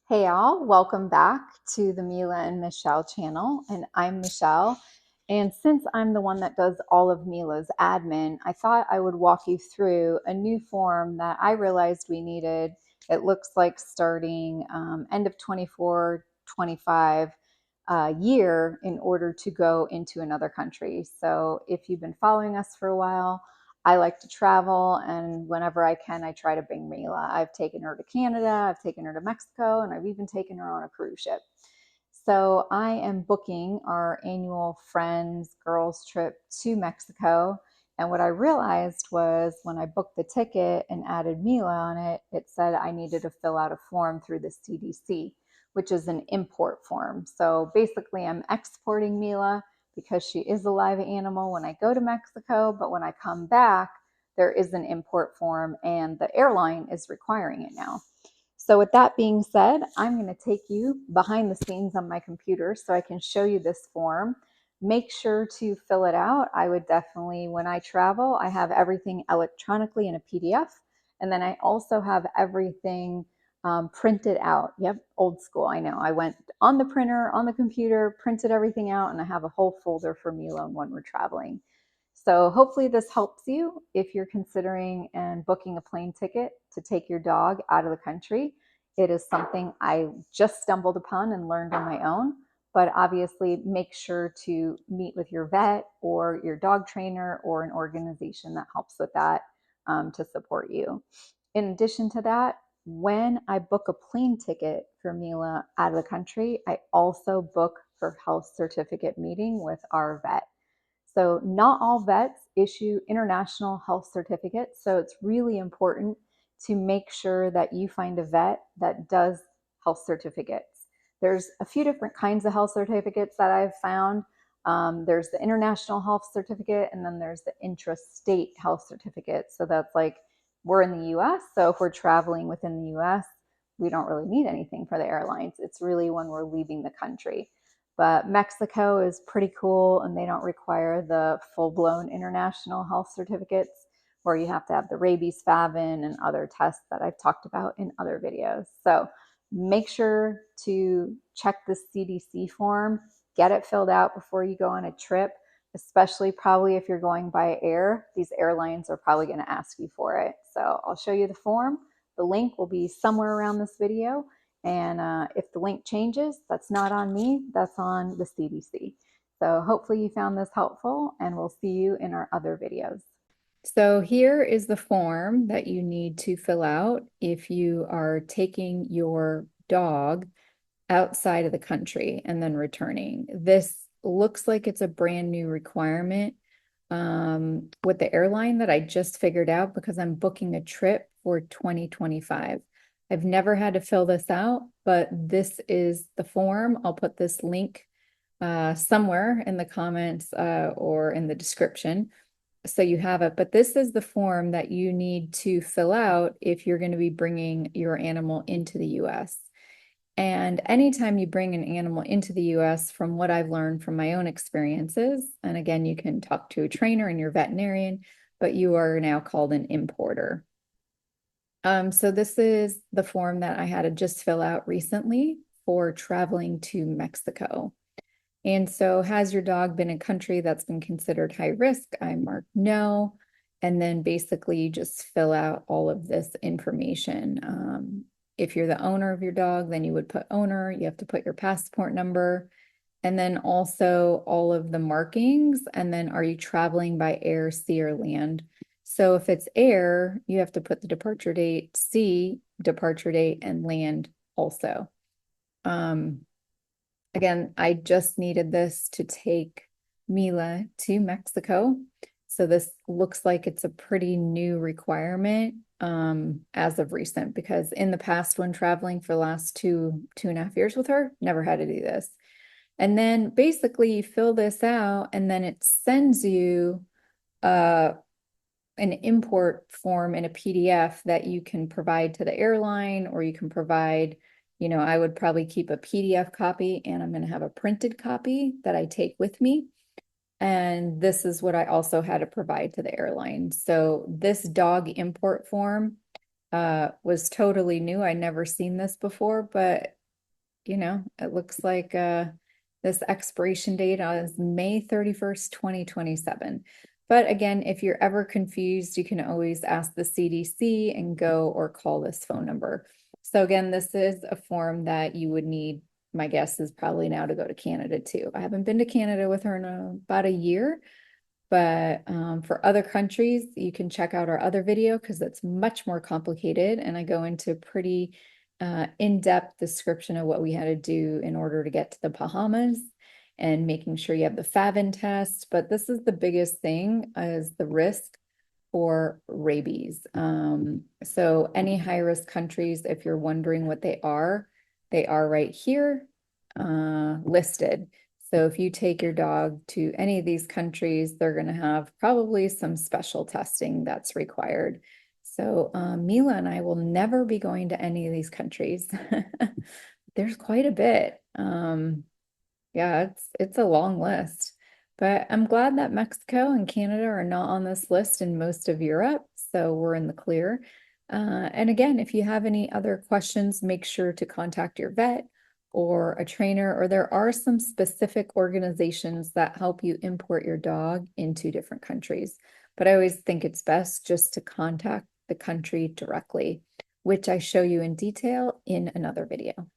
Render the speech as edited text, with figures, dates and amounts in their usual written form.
Hey all, welcome back to the Mila and Michelle channel. And I'm Michelle. And since I'm the one that does all of Mila's admin, I thought I would walk you through a new form that I realized we needed. It looks like starting end of 24, 25 year in order to go into another country. So if you've been following us for a while, I like to travel, and whenever I can, I try to bring Mila. I've taken her to Canada, I've taken her to Mexico, and I've even taken her on a cruise ship. So I am booking our annual friends girls trip to Mexico. And what I realized was when I booked the ticket and added Mila on it, it said I needed to fill out a form through the CDC, which is an import form. So basically, I'm exporting Mila because she is a live animal when I go to Mexico, but when I come back, there is an import form and the airline is requiring it now. So with that being said, I'm going to take you behind the scenes on my computer so I can show you this form. Make sure to fill it out. I would definitely, when I travel, I have everything electronically in a PDF. And then I also have everything printed out. Yep, old school, I know. I went on the printer, on the computer, printed everything out, and I have a whole folder for Mila when we're traveling. So hopefully this helps you if you're considering and booking a plane ticket to take your dog out of the country. It is something I just stumbled upon and learned on my own, but obviously make sure to meet with your vet or your dog trainer or an organization that helps with that to support you. In addition to that, when I book a plane ticket for Mila out of the country, I also book her health certificate meeting with our vet. So, not all vets issue international health certificates. So, it's really important to make sure that you find a vet that does health certificates. There's a few different kinds of health certificates that I've found. There's the international health certificate, and then there's the intrastate health certificate. So, that's like we're in the US. So, if we're traveling within the US, we don't really need anything for the airlines. It's really when we're leaving the country. But Mexico is pretty cool, and they don't require the full blown international health certificates where you have to have the rabies favin and other tests that I've talked about in other videos. So make sure to check the CDC form, get it filled out before you go on a trip, especially probably if you're going by air. These airlines are probably going to ask you for it. So I'll show you the form. The link will be somewhere around this video. And if the link changes, that's not on me, that's on the CDC. So hopefully you found this helpful, and we'll see you in our other videos. So here is the form that you need to fill out if you are taking your dog outside of the country and then returning. This looks like it's a brand new requirement with the airline that I just figured out because I'm booking a trip for 2025. I've never had to fill this out, but this is the form. I'll put this link somewhere in the comments or in the description so you have it. But this is the form that you need to fill out if you're going to be bringing your animal into the US. And anytime you bring an animal into the US, from what I've learned from my own experiences, and again, you can talk to a trainer and your veterinarian, but you are now called an importer. So this is the form that I had to just fill out recently for traveling to Mexico. And so, has your dog been in a country that's been considered high risk? I mark no. And then basically you just fill out all of this information. If you're the owner of your dog, then you would put owner. You have to put your passport number, and then also all of the markings. And then are you traveling by air, sea, or land? So if it's air, you have to put the departure date, sea, departure date, and land also. Again, I just needed this to take Mila to Mexico. So this looks like it's a pretty new requirement as of recent, because in the past when traveling for the last 2.5 years with her, never had to do this. And then basically you fill this out and then it sends you an import form in a PDF that you can provide to the airline, or you can provide, I would probably keep a PDF copy, and I'm going to have a printed copy that I take with me. And this is what I also had to provide to the airline. So this dog import form was totally new. I never seen this before, but it looks like this expiration date is May 31st, 2027. But again, if you're ever confused, you can always ask the CDC and go or call this phone number. So again, this is a form that you would need, my guess is probably now to go to Canada too. I haven't been to Canada with her in about a year, but for other countries, you can check out our other video because it's much more complicated. And I go into pretty in-depth description of what we had to do in order to get to the Bahamas and making sure you have the FAVN test. But this is the biggest thing is the risk for rabies. So any high-risk countries, if you're wondering what they are right here listed. So if you take your dog to any of these countries, they're going to have probably some special testing that's required. So Mila and I will never be going to any of these countries. There's quite a bit. Yeah, it's a long list. But I'm glad that Mexico and Canada are not on this list in most of Europe, so we're in the clear. And again, if you have any other questions, make sure to contact your vet or a trainer, or there are some specific organizations that help you import your dog into different countries. But I always think it's best just to contact the country directly, which I show you in detail in another video.